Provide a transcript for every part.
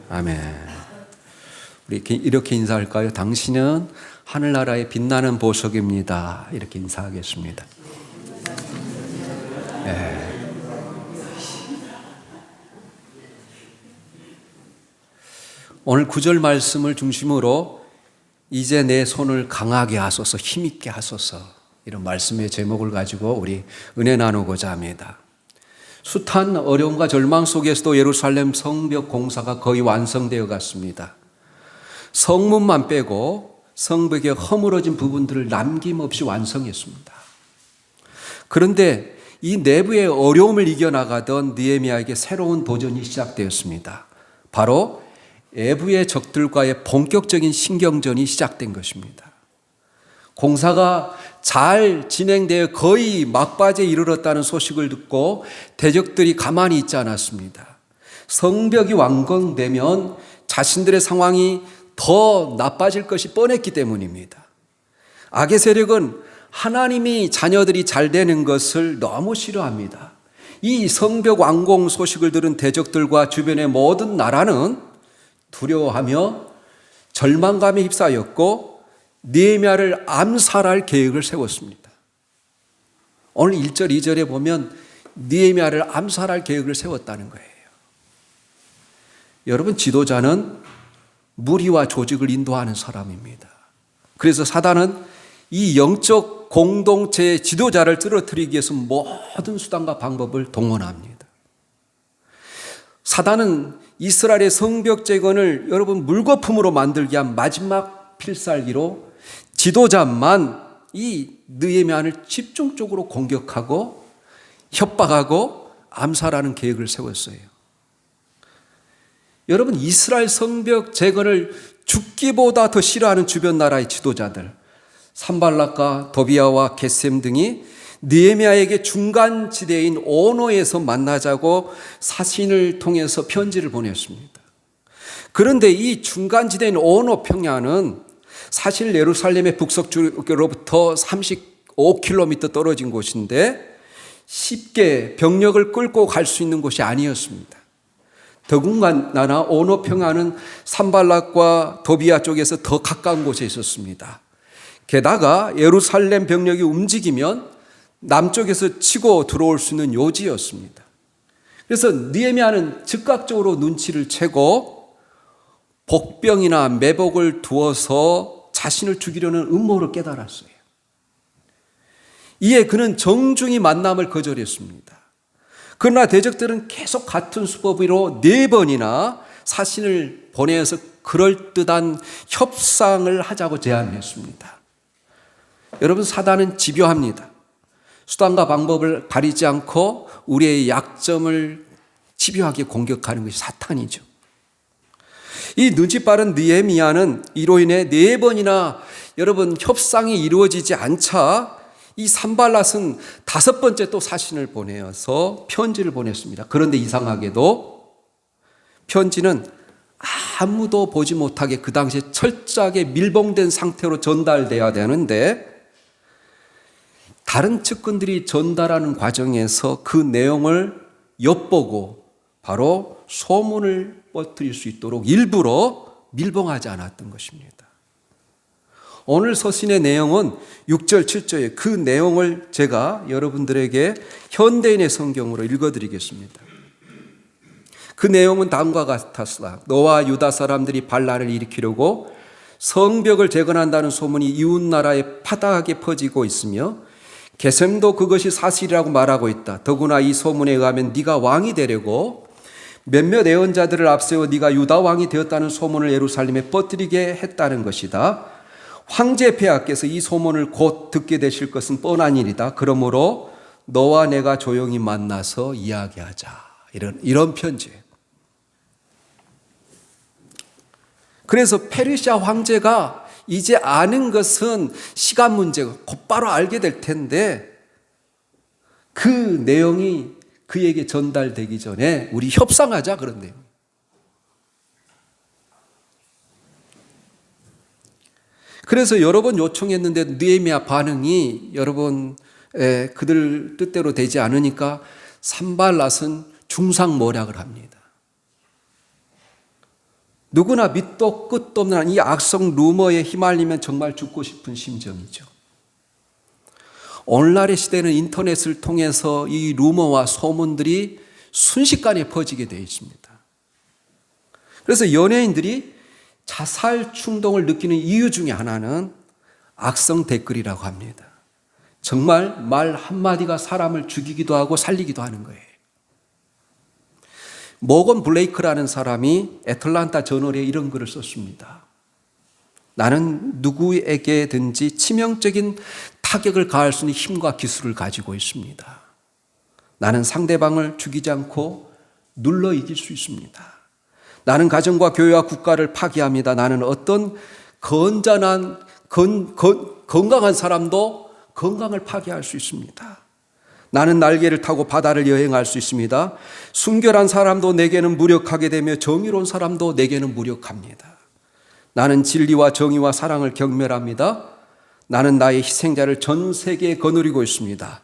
아멘. 우리 이렇게 인사할까요? 당신은 하늘나라의 빛나는 보석입니다. 이렇게 인사하겠습니다. 네. 오늘 9절 말씀을 중심으로 이제 내 손을 강하게 하소서, 힘있게 하소서, 이런 말씀의 제목을 가지고 우리 은혜 나누고자 합니다. 숱한 어려움과 절망 속에서도 예루살렘 성벽 공사가 거의 완성되어 갔습니다. 성문만 빼고 성벽의 허물어진 부분들을 남김없이 완성했습니다. 그런데 이 내부의 어려움을 이겨나가던 느헤미야에게 새로운 도전이 시작되었습니다. 바로 외부의 적들과의 본격적인 신경전이 시작된 것입니다. 공사가 잘 진행되어 거의 막바지에 이르렀다는 소식을 듣고 대적들이 가만히 있지 않았습니다. 성벽이 완공되면 자신들의 상황이 더 나빠질 것이 뻔했기 때문입니다. 악의 세력은 하나님이 자녀들이 잘 되는 것을 너무 싫어합니다. 이 성벽 완공 소식을 들은 대적들과 주변의 모든 나라는 두려워하며 절망감에 휩싸였고 느헤미야를 암살할 계획을 세웠습니다. 오늘 1절, 2절에 보면 느헤미야를 암살할 계획을 세웠다는 거예요. 여러분, 지도자는 무리와 조직을 인도하는 사람입니다. 그래서 사단은 이 영적 공동체의 지도자를 쓰러뜨리기 위해서 모든 수단과 방법을 동원합니다. 사단은 이스라엘의 성벽 재건을 여러분 물거품으로 만들기 위한 마지막 필살기로 지도자만 이 느헤미야를 집중적으로 공격하고 협박하고 암살하는 계획을 세웠어요. 여러분, 이스라엘 성벽 재건을 죽기보다 더 싫어하는 주변 나라의 지도자들, 산발락과 도비아와 겟셈 등이 느헤미야에게 중간 지대인 오노에서 만나자고 사신을 통해서 편지를 보냈습니다. 그런데 이 중간 지대인 오노 평야는 사실 예루살렘의 북서쪽으로부터 35km 떨어진 곳인데 쉽게 병력을 끌고 갈 수 있는 곳이 아니었습니다. 더군다나 오노 평야는 산발락과 도비아 쪽에서 더 가까운 곳에 있었습니다. 게다가 예루살렘 병력이 움직이면 남쪽에서 치고 들어올 수 있는 요지였습니다. 그래서 느헤미야는 즉각적으로 눈치를 채고 복병이나 매복을 두어서 자신을 죽이려는 음모를 깨달았어요. 이에 그는 정중히 만남을 거절했습니다. 그러나 대적들은 계속 같은 수법으로 4번이나 사신을 보내서 그럴듯한 협상을 하자고 제안했습니다. 여러분, 사단은 집요합니다. 수단과 방법을 가리지 않고 우리의 약점을 집요하게 공격하는 것이 사탄이죠. 이 눈치 빠른 느헤미야는 이로 인해 4번이나 여러분 협상이 이루어지지 않자 이 산발랏은 5번째 또 사신을 보내어서 편지를 보냈습니다. 그런데 이상하게도 편지는 아무도 보지 못하게 그 당시에 철저하게 밀봉된 상태로 전달돼야 되는데 다른 측근들이 전달하는 과정에서 그 내용을 엿보고 바로 소문을 퍼뜨릴 수 있도록 일부러 밀봉하지 않았던 것입니다. 오늘 서신의 내용은 6절, 7절에 그 내용을 제가 여러분들에게 현대인의 성경으로 읽어드리겠습니다. 그 내용은 다음과 같았으나 너와 유다 사람들이 반란을 일으키려고 성벽을 재건한다는 소문이 이웃나라에 파다하게 퍼지고 있으며 게셈도 그것이 사실이라고 말하고 있다. 더구나 이 소문에 의하면 네가 왕이 되려고 몇몇 예언자들을 앞세워 네가 유다 왕이 되었다는 소문을 예루살렘에 퍼뜨리게 했다는 것이다. 황제 폐하께서 이 소문을 곧 듣게 되실 것은 뻔한 일이다. 그러므로 너와 내가 조용히 만나서 이야기하자. 이런 편지예요. 그래서 페르시아 황제가 이제 아는 것은 시간 문제고 곧바로 알게 될 텐데 그 내용이 그에게 전달되기 전에 우리 협상하자 그런 내용. 그래서 여러 번 요청했는데 느헤미야 반응이 여러분 그들 뜻대로 되지 않으니까 산발랏은 중상모략을 합니다. 누구나 밑도 끝도 없는 이 악성 루머에 휘말리면 정말 죽고 싶은 심정이죠. 오늘날의 시대는 인터넷을 통해서 이 루머와 소문들이 순식간에 퍼지게 되어 있습니다. 그래서 연예인들이 자살 충동을 느끼는 이유 중에 하나는 악성 댓글이라고 합니다. 정말 말 한마디가 사람을 죽이기도 하고 살리기도 하는 거예요. 모건 블레이크라는 사람이 애틀란타 저널에 이런 글을 썼습니다. 나는 누구에게든지 치명적인 타격을 가할 수 있는 힘과 기술을 가지고 있습니다. 나는 상대방을 죽이지 않고 눌러 이길 수 있습니다. 나는 가정과 교회와 국가를 파괴합니다. 나는 어떤 건강한 사람도 건강을 파괴할 수 있습니다. 나는 날개를 타고 바다를 여행할 수 있습니다. 순결한 사람도 내게는 무력하게 되며 정의로운 사람도 내게는 무력합니다. 나는 진리와 정의와 사랑을 경멸합니다. 나는 나의 희생자를 전 세계에 거느리고 있습니다.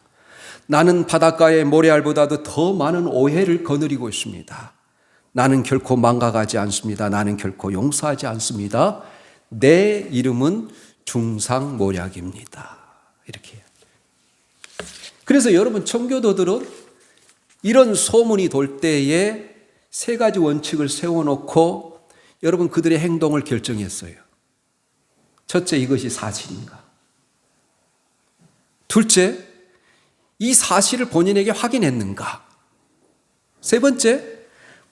나는 바닷가의 모래알보다도 더 많은 오해를 거느리고 있습니다. 나는 결코 망가가지 않습니다. 나는 결코 용서하지 않습니다. 내 이름은 중상모략입니다. 이렇게. 그래서 여러분 청교도들은 이런 소문이 돌 때에 세 가지 원칙을 세워놓고 여러분 그들의 행동을 결정했어요. 첫째, 이것이 사실인가? 둘째, 이 사실을 본인에게 확인했는가? 세 번째,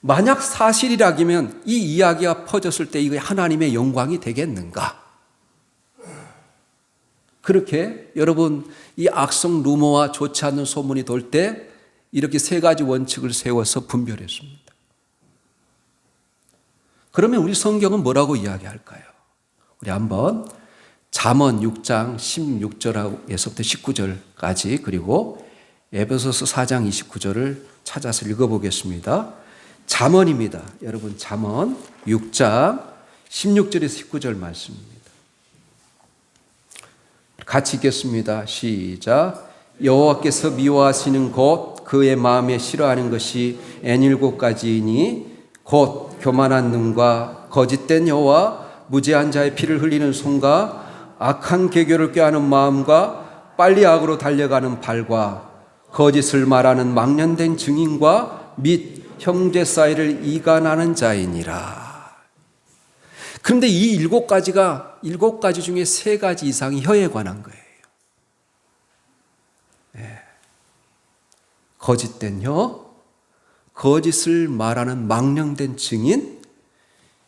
만약 사실이라면 이 이야기가 퍼졌을 때 이게 하나님의 영광이 되겠는가? 그렇게 여러분 이 악성 루머와 좋지 않는 소문이 돌 때 이렇게 세 가지 원칙을 세워서 분별했습니다. 그러면 우리 성경은 뭐라고 이야기할까요? 우리 한번 잠언 6장 16절에서부터 19절까지 그리고 에베소서 4장 29절을 찾아서 읽어보겠습니다. 잠언입니다. 여러분 잠언 6장 16절에서 19절 말씀입니다. 같이 읽겠습니다. 시작. 여호와께서 미워하시는 곧 그의 마음에 싫어하는 것이 N7 가지이니 곧 교만한 눈과 거짓된 혀와 무죄한 자의 피를 흘리는 손과 악한 계교를 꾀하는 마음과 빨리 악으로 달려가는 발과 거짓을 말하는 망령된 증인과 및 형제 사이를 이간하는 자이니라. 그런데 이 7가지 중에 3가지 이상이 혀에 관한 거예요. 네. 거짓된 혀, 거짓을 말하는 망령된 증인,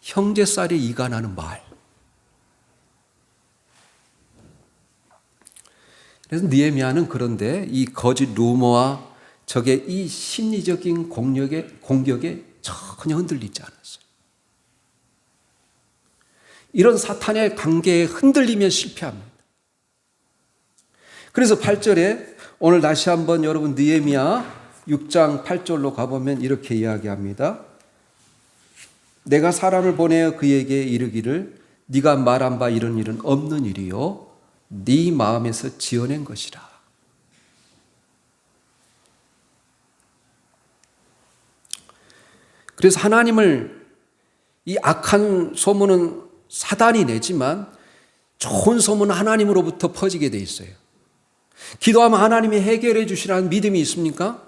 형제살이 이간하는 말. 그래서 느헤미야는 그런데 이 거짓 루머와 적의 이 심리적인 공격에 전혀 흔들리지 않았어요. 이런 사탄의 관계에 흔들리면 실패합니다. 그래서 8절에 오늘 다시 한번 여러분 느헤미야 6장 8절로 가보면 이렇게 이야기합니다. 내가 사람을 보내어 그에게 이르기를 네가 말한 바 이런 일은 없는 일이요 네 마음에서 지어낸 것이라. 그래서 하나님을 이 악한 소문은 사단이 내지만 좋은 소문은 하나님으로부터 퍼지게 돼 있어요. 기도하면 하나님이 해결해 주시라는 믿음이 있습니까?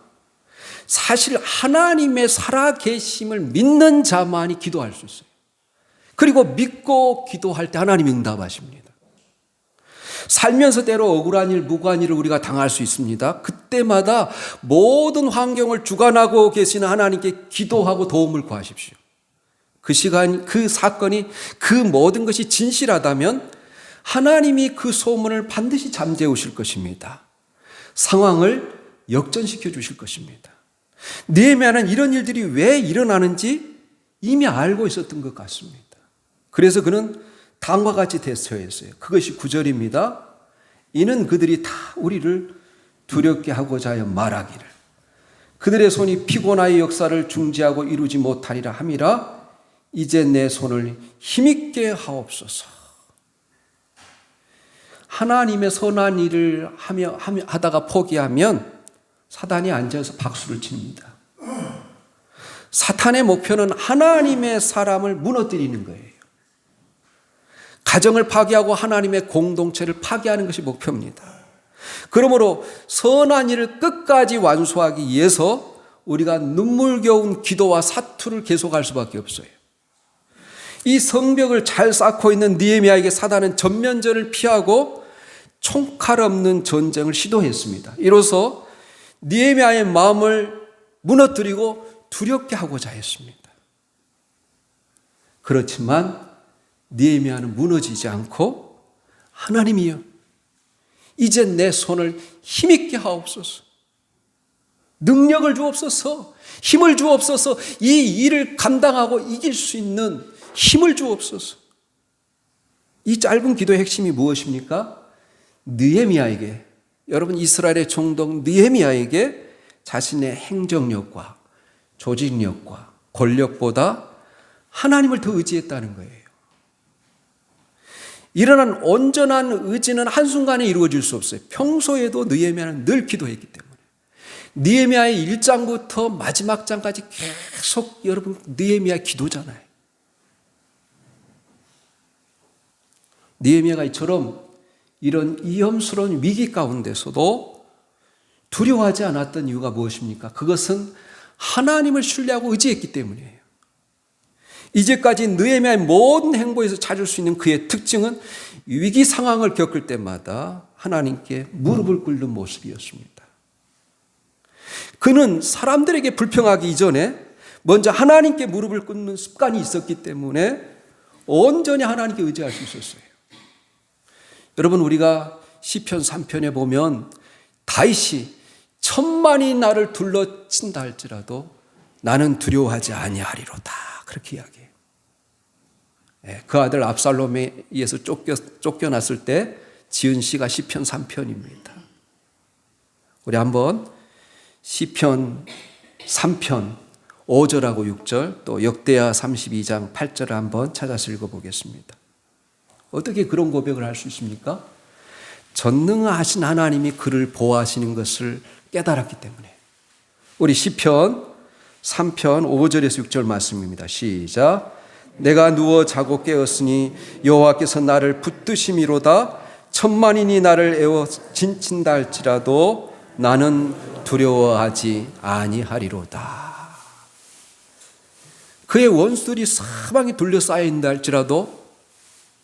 사실 하나님의 살아계심을 믿는 자만이 기도할 수 있어요. 그리고 믿고 기도할 때 하나님이 응답하십니다. 살면서 때로 억울한 일, 무고한 일을 우리가 당할 수 있습니다. 그때마다 모든 환경을 주관하고 계시는 하나님께 기도하고 도움을 구하십시오. 그 시간, 그 사건이 그 모든 것이 진실하다면 하나님이 그 소문을 반드시 잠재우실 것입니다. 상황을 역전시켜 주실 것입니다. 느헤미야는 이런 일들이 왜 일어나는지 이미 알고 있었던 것 같습니다. 그래서 그는 다음과 같이 대처했어요. 그것이 9절입니다. 이는 그들이 다 우리를 두렵게 하고자 하여 말하기를 그들의 손이 피곤하여 역사를 중지하고 이루지 못하리라 함이라. 이제 내 손을 힘있게 하옵소서. 하나님의 선한 일을 하다가 포기하면 사단이 앉아서 박수를 칩니다. 사탄의 목표는 하나님의 사람을 무너뜨리는 거예요. 가정을 파괴하고 하나님의 공동체를 파괴하는 것이 목표입니다. 그러므로 선한 일을 끝까지 완수하기 위해서 우리가 눈물겨운 기도와 사투를 계속할 수밖에 없어요. 이 성벽을 잘 쌓고 있는 느헤미야에게 사단은 전면전을 피하고 총칼 없는 전쟁을 시도했습니다. 이로써 느헤미야의 마음을 무너뜨리고 두렵게 하고자 했습니다. 그렇지만 느헤미야는 무너지지 않고 하나님이여 이제 내 손을 힘있게 하옵소서, 능력을 주옵소서, 힘을 주옵소서, 이 일을 감당하고 이길 수 있는 힘을 주옵소서. 이 짧은 기도의 핵심이 무엇입니까? 느헤미야에게, 여러분 이스라엘의 총독 느헤미야에게 자신의 행정력과 조직력과 권력보다 하나님을 더 의지했다는 거예요. 일어난 온전한 의지는 한순간에 이루어질 수 없어요. 평소에도 느헤미야는 늘 기도했기 때문에. 느헤미야의 1장부터 마지막 장까지 계속 여러분 느헤미야 기도잖아요. 느헤미야가 이처럼 이런 위험스러운 위기 가운데서도 두려워하지 않았던 이유가 무엇입니까? 그것은 하나님을 신뢰하고 의지했기 때문이에요. 이제까지 느헤미야의 모든 행보에서 찾을 수 있는 그의 특징은 위기 상황을 겪을 때마다 하나님께 무릎을 꿇는 모습이었습니다. 그는 사람들에게 불평하기 이전에 먼저 하나님께 무릎을 꿇는 습관이 있었기 때문에 온전히 하나님께 의지할 수 있었어요. 여러분 우리가 시편 3편에 보면 다윗이 천만이 나를 둘러친다 할지라도 나는 두려워하지 아니하리로다 그렇게 이야기해요. 그 아들 압살롬에 의해서 쫓겨났을 때 지은 시가 시편 3편입니다. 우리 한번 시편 3편 5절하고 6절 또 역대하 32장 8절을 한번 찾아서 읽어보겠습니다. 어떻게 그런 고백을 할 수 있습니까? 전능하신 하나님이 그를 보호하시는 것을 깨달았기 때문에. 우리 시편 3편 5절에서 6절 말씀입니다. 시작. 내가 누워 자고 깨었으니 여호와께서 나를 붙드심이로다. 천만인이 나를 에워 진친다 할지라도 나는 두려워하지 아니하리로다. 그의 원수들이 사방에 둘러싸여 있다 할지라도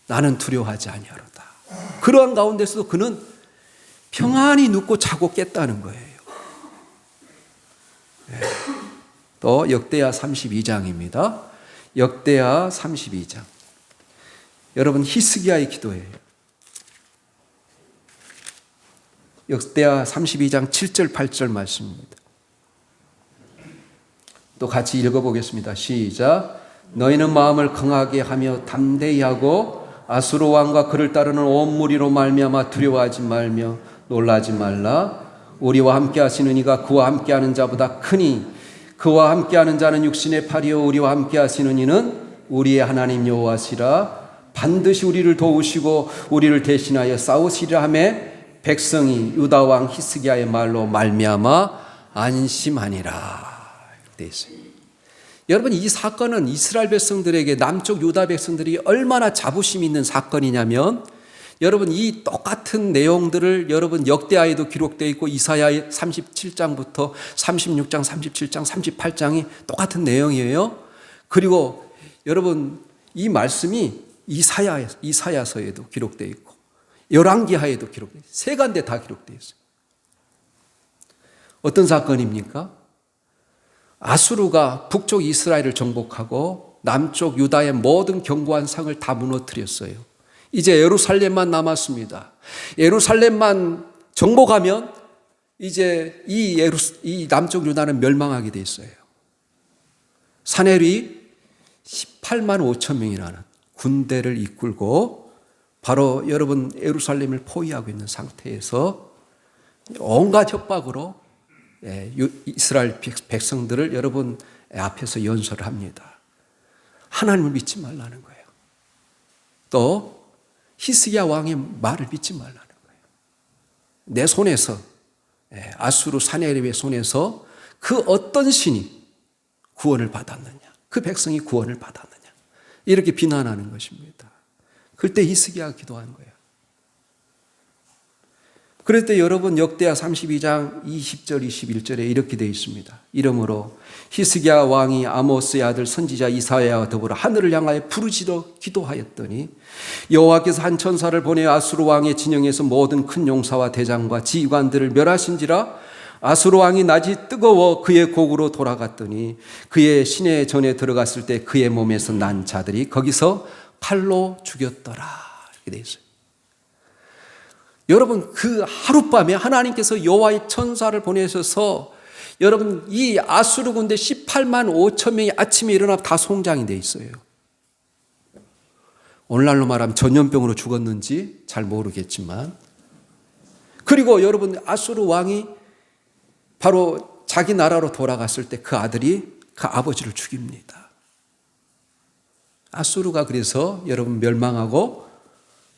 나는 두려워하지 아니하리로다. 그러한 가운데서도 그는 평안히 눕고 자고 깼다는 거예요. 또 역대하 32장입니다. 역대하 32장. 여러분 히스기야의 기도예요. 역대하 32장 7절 8절 말씀입니다. 또 같이 읽어보겠습니다. 시작. 너희는 마음을 강하게 하며 담대히 하고 아수르 왕과 그를 따르는 온 무리로 말미암아 두려워하지 말며 놀라지 말라. 우리와 함께 하시는 이가 그와 함께 하는 자보다 크니 그와 함께하는 자는 육신의 팔이요 우리와 함께하시는 이는 우리의 하나님 여호와시라. 반드시 우리를 도우시고 우리를 대신하여 싸우시리라 하며 백성이 유다 왕 히스기야의 말로 말미암아 안심하니라. 돼 있어요. 여러분 이 사건은 이스라엘 백성들에게 남쪽 유다 백성들이 얼마나 자부심이 있는 사건이냐면 여러분 이 똑같은 내용들을 여러분 역대하에도 기록되어 있고 이사야 37장부터 36장, 37장, 38장이 똑같은 내용이에요. 그리고 여러분 이 말씀이 이사야서에도 기록되어 있고 열왕기하에도 기록되어 있어요. 세 간데 다 기록되어 있어요. 어떤 사건입니까? 아수르가 북쪽 이스라엘을 정복하고 남쪽 유다의 모든 견고한 상을 다 무너뜨렸어요. 이제 예루살렘만 남았습니다. 예루살렘만 정복하면 이제 이 남쪽 유다는 멸망하게 돼 있어요. 사내리 18만 5천 명이라는 군대를 이끌고 바로 여러분 예루살렘을 포위하고 있는 상태에서 온갖 협박으로 이스라엘 백성들을 여러분 앞에서 연설을 합니다. 하나님을 믿지 말라는 거예요. 또 히스기야 왕의 말을 믿지 말라는 거예요. 내 손에서 아수르 사네립의 손에서 그 어떤 신이 구원을 받았느냐? 그 백성이 구원을 받았느냐? 이렇게 비난하는 것입니다. 그때 히스기야가 기도한 거예요. 그럴 때 여러분 역대하 32장 20절 21절에 이렇게 되어 있습니다. 이러므로 히스기야 왕이 아모스의 아들 선지자 이사야와 더불어 하늘을 향하여 부르짖어 기도하였더니 여호와께서 한 천사를 보내어 아수르 왕의 진영에서 모든 큰 용사와 대장과 지휘관들을 멸하신지라. 아수르 왕이 낮이 뜨거워 그의 곡으로 돌아갔더니 그의 시내 전에 들어갔을 때 그의 몸에서 난 자들이 거기서 칼로 죽였더라. 이렇게 되어 있어요. 여러분, 그 하룻밤에 하나님께서 여호와의 천사를 보내셔서 여러분 이 아수르 군대 18만 5천 명이 아침에 일어나 다 송장이 돼 있어요. 오늘날로 말하면 전염병으로 죽었는지 잘 모르겠지만, 그리고 여러분 아수르 왕이 바로 자기 나라로 돌아갔을 때 그 아들이 그 아버지를 죽입니다. 아수르가 그래서 여러분 멸망하고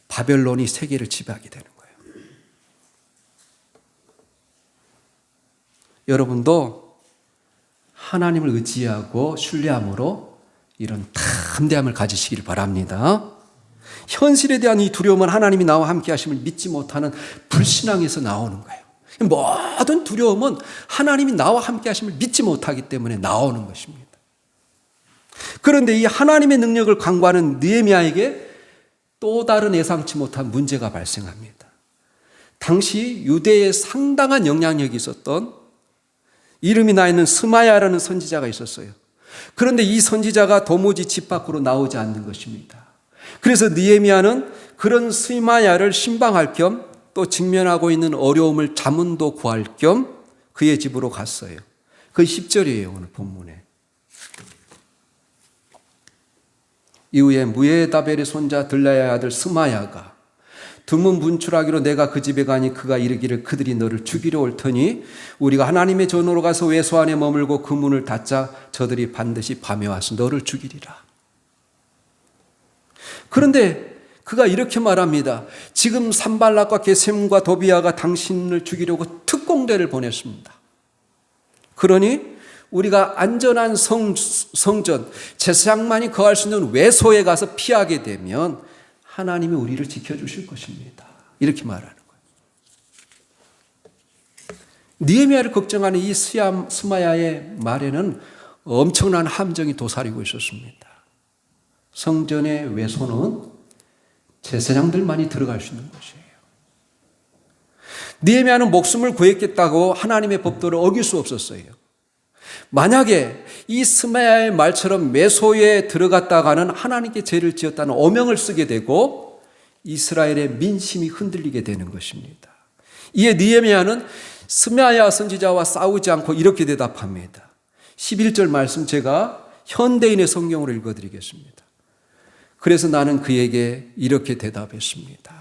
바벨론이 세계를 지배하게 되는 거예요. 여러분도 하나님을 의지하고 신뢰함으로 이런 담대함을 가지시길 바랍니다. 현실에 대한 이 두려움은 하나님이 나와 함께 하심을 믿지 못하는 불신앙에서 나오는 거예요. 모든 두려움은 하나님이 나와 함께 하심을 믿지 못하기 때문에 나오는 것입니다. 그런데 이 하나님의 능력을 간구하는 느헤미야에게 또 다른 예상치 못한 문제가 발생합니다. 당시 유대에 상당한 영향력이 있었던 이름이 나 있는 스마야라는 선지자가 있었어요. 그런데 이 선지자가 도무지 집 밖으로 나오지 않는 것입니다. 그래서 느헤미야는 그런 스마야를 신방할 겸 또 직면하고 있는 어려움을 자문도 구할 겸 그의 집으로 갔어요. 그 10절이에요, 오늘 본문에. 이후에 무에다벨의 손자 들라야의 아들 스마야가 드문 분출하기로 내가 그 집에 가니 그가 이르기를 그들이 너를 죽이려 올 터니 우리가 하나님의 전으로 가서 외소 안에 머물고 그 문을 닫자 저들이 반드시 밤에 와서 너를 죽이리라. 그런데 그가 이렇게 말합니다. 지금 산발락과 게셈과 도비아가 당신을 죽이려고 특공대를 보냈습니다. 그러니 우리가 안전한 성전, 제사장만이 거할 수 있는 외소에 가서 피하게 되면 하나님이 우리를 지켜주실 것입니다. 이렇게 말하는 거예요. 느헤미야를 걱정하는 이 스마야의 말에는 엄청난 함정이 도사리고 있었습니다. 성전의 외소는 제사장들만이 들어갈 수 있는 것이에요. 느헤미야는 목숨을 구했겠다고 하나님의 법도를 어길 수 없었어요. 만약에 이 스마야의 말처럼 메소에 들어갔다가는 하나님께 죄를 지었다는 오명을 쓰게 되고 이스라엘의 민심이 흔들리게 되는 것입니다. 이에 느헤미야는 스마야 선지자와 싸우지 않고 이렇게 대답합니다. 11절 말씀 제가 현대인의 성경으로 읽어드리겠습니다. 그래서 나는 그에게 이렇게 대답했습니다.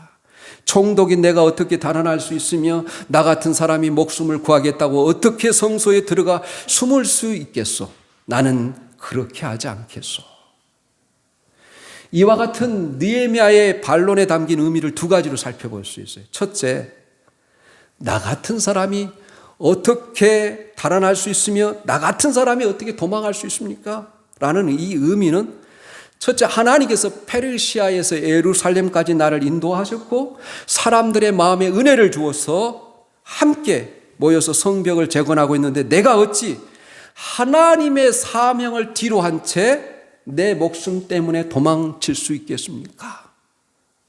총독인 내가 어떻게 달아날 수 있으며 나 같은 사람이 목숨을 구하겠다고 어떻게 성소에 들어가 숨을 수 있겠소? 나는 그렇게 하지 않겠소. 이와 같은 느헤미야의 반론에 담긴 의미를 두 가지로 살펴볼 수 있어요. 첫째, 나 같은 사람이 어떻게 달아날 수 있으며 나 같은 사람이 어떻게 도망할 수 있습니까? 라는 이 의미는 첫째, 하나님께서 페르시아에서 예루살렘까지 나를 인도하셨고 사람들의 마음에 은혜를 주어서 함께 모여서 성벽을 재건하고 있는데 내가 어찌 하나님의 사명을 뒤로 한 채 내 목숨 때문에 도망칠 수 있겠습니까?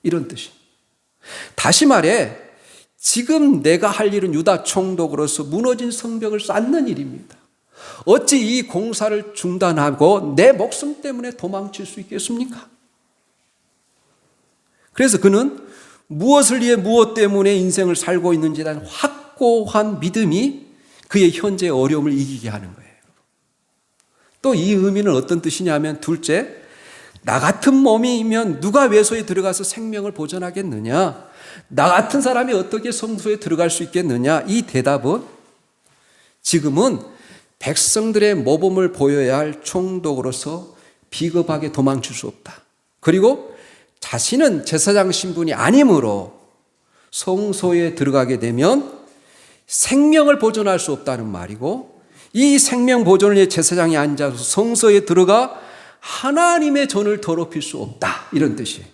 이런 뜻입니다. 다시 말해 지금 내가 할 일은 유다 총독으로서 무너진 성벽을 쌓는 일입니다. 어찌 이 공사를 중단하고 내 목숨 때문에 도망칠 수 있겠습니까? 그래서 그는 무엇을 위해 무엇 때문에 인생을 살고 있는지에 대한 확고한 믿음이 그의 현재의 어려움을 이기게 하는 거예요. 또 이 의미는 어떤 뜻이냐면 둘째, 나 같은 몸이면 누가 외소에 들어가서 생명을 보존하겠느냐? 나 같은 사람이 어떻게 성소에 들어갈 수 있겠느냐? 이 대답은 지금은 백성들의 모범을 보여야 할 총독으로서 비겁하게 도망칠 수 없다. 그리고 자신은 제사장 신분이 아니므로 성소에 들어가게 되면 생명을 보존할 수 없다는 말이고 이 생명 보존을 위해 제사장이 앉아서 성소에 들어가 하나님의 전을 더럽힐 수 없다, 이런 뜻이에요.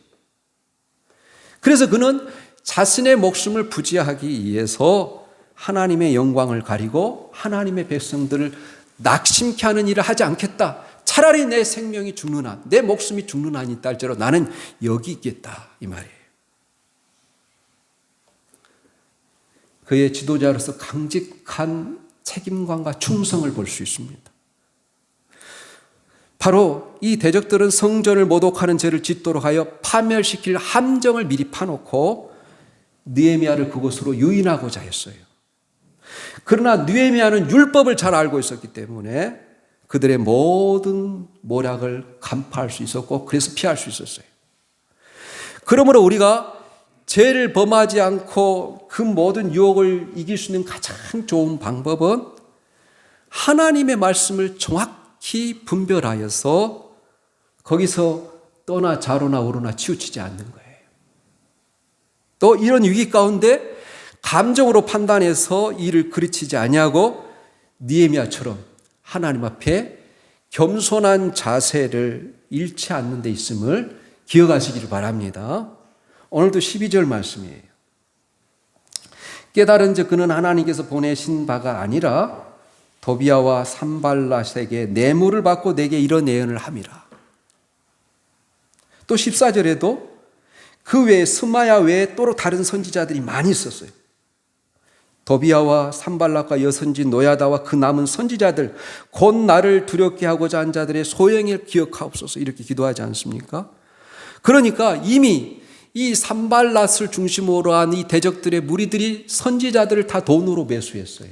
그래서 그는 자신의 목숨을 부지하기 위해서 하나님의 영광을 가리고 하나님의 백성들을 낙심케 하는 일을 하지 않겠다. 차라리 내 생명이 죽는 한, 내 목숨이 죽는 한이 있다 할지라도 나는 여기 있겠다, 이 말이에요. 그의 지도자로서 강직한 책임감과 충성을 볼 수 있습니다. 바로 이 대적들은 성전을 모독하는 죄를 짓도록 하여 파멸시킬 함정을 미리 파놓고 느헤미야를 그곳으로 유인하고자 했어요. 그러나 느헤미야는 율법을 잘 알고 있었기 때문에 그들의 모든 모략을 간파할 수 있었고 그래서 피할 수 있었어요. 그러므로 우리가 죄를 범하지 않고 그 모든 유혹을 이길 수 있는 가장 좋은 방법은 하나님의 말씀을 정확히 분별하여서 거기서 떠나 좌로나 우로나 치우치지 않는 거예요. 또 이런 위기 가운데 감정으로 판단해서 일을 그르치지 아니하고 느헤미야처럼 하나님 앞에 겸손한 자세를 잃지 않는 데 있음을 기억하시기를 바랍니다. 오늘도 12절 말씀이에요. 깨달은즉 그는 하나님께서 보내신 바가 아니라 도비야와 산발랏에게 뇌물을 받고 내게 이런 예언을 함이라. 또 14절에도 그 외에 스마야 외에 또 다른 선지자들이 많이 있었어요. 도비야와 산발랏과 여선지 노야다와 그 남은 선지자들 곧 나를 두렵게 하고자 한 자들의 소행을 기억하옵소서, 이렇게 기도하지 않습니까? 그러니까 이미 이 산발랏을 중심으로 한 이 대적들의 무리들이 선지자들을 다 돈으로 매수했어요.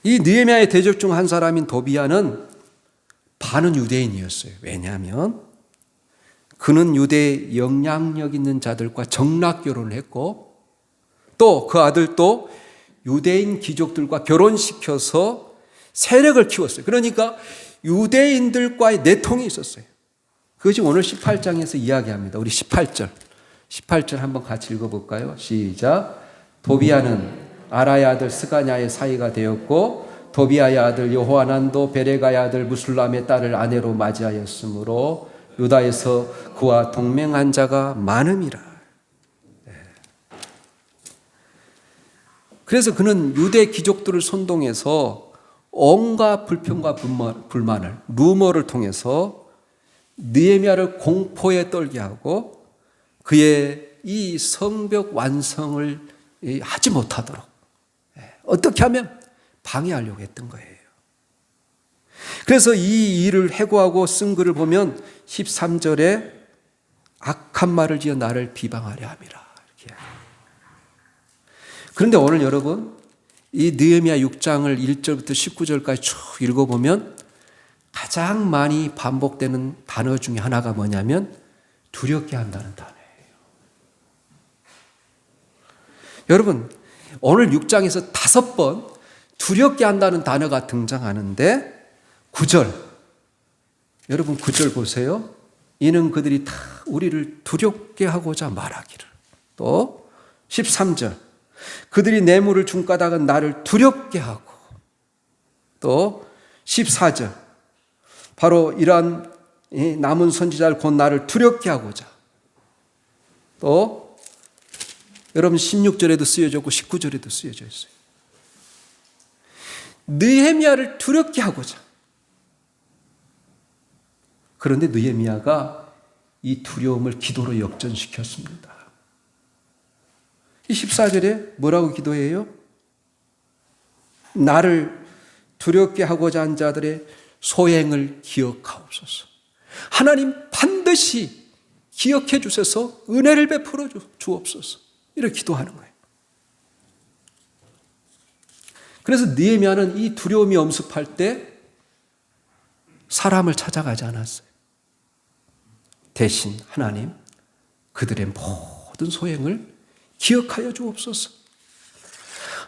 이 느헤미야의 대적 중 한 사람인 도비야는 반은 유대인이었어요. 왜냐하면 그는 유대의 영향력 있는 자들과 정락 결혼을 했고 또 그 아들도 유대인 귀족들과 결혼시켜서 세력을 키웠어요. 그러니까 유대인들과의 내통이 있었어요. 그것이 오늘 18장에서 이야기합니다. 우리 18절 한번 같이 읽어볼까요? 시작. 도비야는 아라의 아들 스가냐의 사이가 되었고 도비야의 아들 여호하난도 베레가의 아들 무술람의 딸을 아내로 맞이하였으므로 유다에서 그와 동맹한 자가 많음이라. 그래서 그는 유대 귀족들을 선동해서 온갖 불평과 불만을 루머를 통해서 느헤미야를 공포에 떨게 하고 그의 이 성벽 완성을 하지 못하도록 어떻게 하면 방해하려고 했던 거예요. 그래서 이 일을 해고하고 쓴 글을 보면 13절에 악한 말을 지어 나를 비방하려 함이라. 이렇게. 그런데 오늘 여러분 이 느헤미야 6장을 1절부터 19절까지 쭉 읽어보면 가장 많이 반복되는 단어 중에 하나가 뭐냐면 두렵게 한다는 단어예요. 여러분 오늘 6장에서 5번 두렵게 한다는 단어가 등장하는데 9절, 여러분 9절 보세요. 이는 그들이 다 우리를 두렵게 하고자 말하기를. 또 13절, 그들이 뇌물을 준 까닭은 나를 두렵게 하고. 또 14절, 바로 이러한 남은 선지자를 곧 나를 두렵게 하고자. 또 여러분 16절에도 쓰여졌고 19절에도 쓰여져 있어요. 느헤미야를 두렵게 하고자. 그런데 느헤미야가 이 두려움을 기도로 역전시켰습니다. 이 14절에 뭐라고 기도해요? 나를 두렵게 하고자 한 자들의 소행을 기억하옵소서. 하나님 반드시 기억해 주셔서 은혜를 베풀어 주옵소서. 이렇게 기도하는 거예요. 그래서 느헤미야는 이 두려움이 엄습할 때 사람을 찾아가지 않았어요. 대신 하나님 그들의 모든 소행을 기억하여 주옵소서.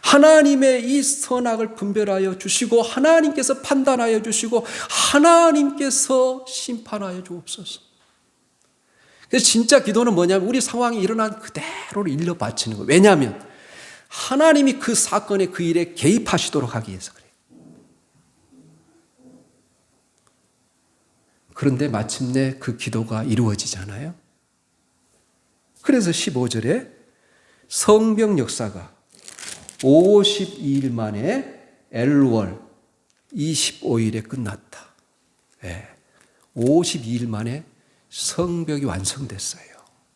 하나님의 이 선악을 분별하여 주시고 하나님께서 판단하여 주시고 하나님께서 심판하여 주옵소서. 그래서 진짜 기도는 뭐냐면 우리 상황이 일어난 그대로를 일러 바치는 거예요. 왜냐하면 하나님이 그 사건에 그 일에 개입하시도록 하기 위해서 그래요. 그런데 마침내 그 기도가 이루어지잖아요. 그래서 15절에 성병 역사가 52일 만에 엘월 25일에 끝났다. 52일 만에 성벽이 완성됐어요.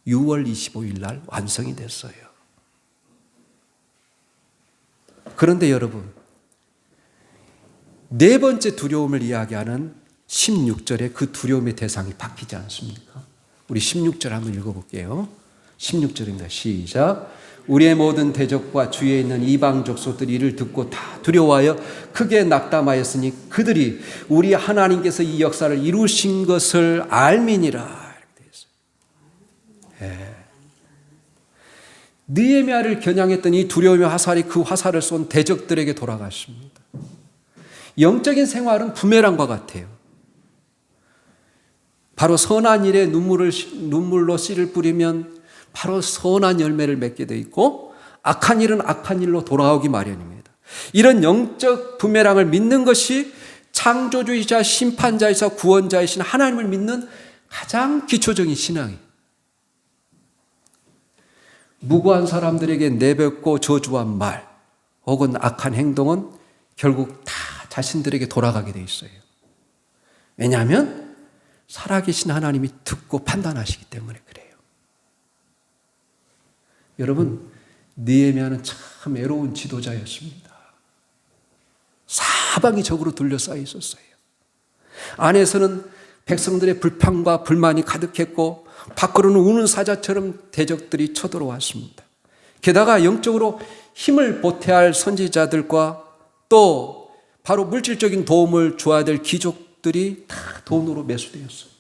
6월 25일 날 완성이 됐어요. 그런데 여러분, 네 번째 두려움을 이야기하는 16절에 그 두려움의 대상이 바뀌지 않습니까? 우리 16절 한번 읽어볼게요. 16절입니다. 시작. 우리의 모든 대적과 주위에 있는 이방 족속들이 이를 듣고 다 두려워하여 크게 낙담하였으니 그들이 우리 하나님께서 이 역사를 이루신 것을 알미니라. 이렇게 되어 있어요. 느헤미야를 겨냥했던 이 두려움의 화살이 그 화살을 쏜 대적들에게 돌아갔습니다. 영적인 생활은 부메랑과 같아요. 바로 선한 일에 눈물로 씨를 뿌리면 바로 선한 열매를 맺게 돼 있고 악한 일은 악한 일로 돌아오기 마련입니다. 이런 영적 부메랑을 믿는 것이 창조주이자 심판자이자 구원자이신 하나님을 믿는 가장 기초적인 신앙이에요. 무고한 사람들에게 내뱉고 저주한 말 혹은 악한 행동은 결국 다 자신들에게 돌아가게 돼 있어요. 왜냐하면 살아계신 하나님이 듣고 판단하시기 때문에 그래요. 여러분, 느헤미야는 참 애로운 지도자였습니다. 사방이 적으로 둘러싸여 있었어요. 안에서는 백성들의 불평과 불만이 가득했고 밖으로는 우는 사자처럼 대적들이 쳐들어왔습니다. 게다가 영적으로 힘을 보태야 할 선지자들과 또 바로 물질적인 도움을 줘야 될 귀족들이 다 돈으로 매수되었어요.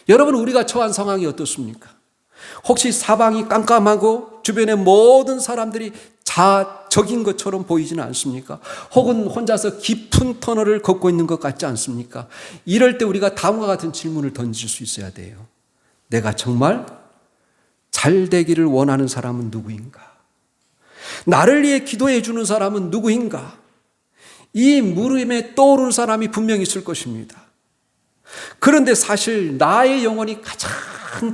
여러분, 우리가 처한 상황이 어떻습니까? 혹시 사방이 깜깜하고 주변의 모든 사람들이 적인 것처럼 보이지는 않습니까? 혹은 혼자서 깊은 터널을 걷고 있는 것 같지 않습니까? 이럴 때 우리가 다음과 같은 질문을 던질 수 있어야 돼요. 내가 정말 잘 되기를 원하는 사람은 누구인가? 나를 위해 기도해 주는 사람은 누구인가? 이 물음에 떠오르는 사람이 분명히 있을 것입니다. 그런데 사실 나의 영혼이 가장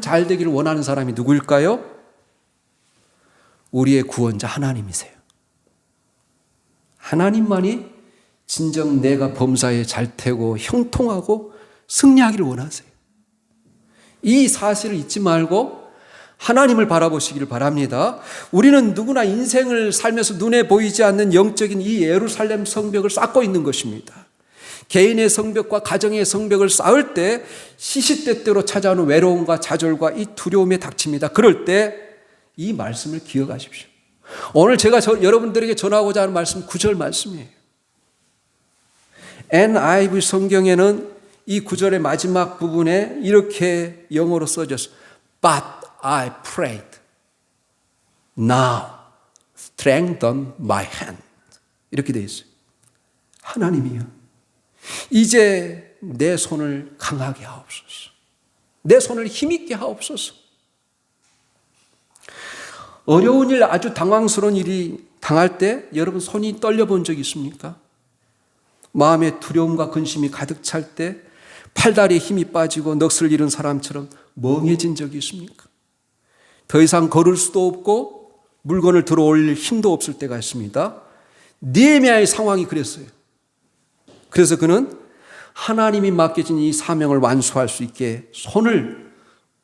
잘 되기를 원하는 사람이 누구일까요? 우리의 구원자 하나님이세요. 하나님만이 진정 내가 범사에 잘 되고 형통하고 승리하기를 원하세요. 이 사실을 잊지 말고 하나님을 바라보시기를 바랍니다. 우리는 누구나 인생을 살면서 눈에 보이지 않는 영적인 이 예루살렘 성벽을 쌓고 있는 것입니다. 개인의 성벽과 가정의 성벽을 쌓을 때 시시때때로 찾아오는 외로움과 좌절과 이 두려움에 닥칩니다. 그럴 때 이 말씀을 기억하십시오. 오늘 제가 여러분들에게 전하고자 하는 말씀 9절 말씀이에요. NIV 성경에는 이 9절의 마지막 부분에 이렇게 영어로 써졌어요. But I prayed. Now strengthen my hand. 이렇게 되어 있어요. 하나님이요, 이제 내 손을 강하게 하옵소서. 내 손을 힘있게 하옵소서. 어려운 일, 아주 당황스러운 일이 당할 때 여러분 손이 떨려 본 적 있습니까? 마음에 두려움과 근심이 가득 찰 때 팔다리에 힘이 빠지고 넋을 잃은 사람처럼 멍해진 적이 있습니까? 더 이상 걸을 수도 없고 물건을 들어 올릴 힘도 없을 때가 있습니다. 느헤미야의 상황이 그랬어요. 그래서 그는 하나님이 맡겨진 이 사명을 완수할 수 있게 손을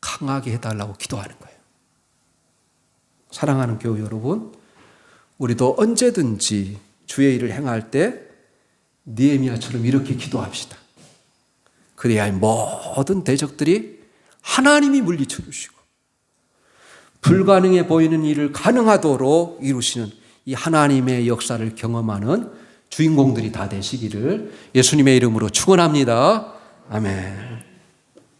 강하게 해달라고 기도하는 거예요. 사랑하는 교우 여러분, 우리도 언제든지 주의 일을 행할 때 느헤미야처럼 이렇게 기도합시다. 그래야 할 모든 대적들이 하나님이 물리쳐 주시고 불가능해 보이는 일을 가능하도록 이루시는 이 하나님의 역사를 경험하는 주인공들이 다 되시기를 예수님의 이름으로 축원합니다. 아멘.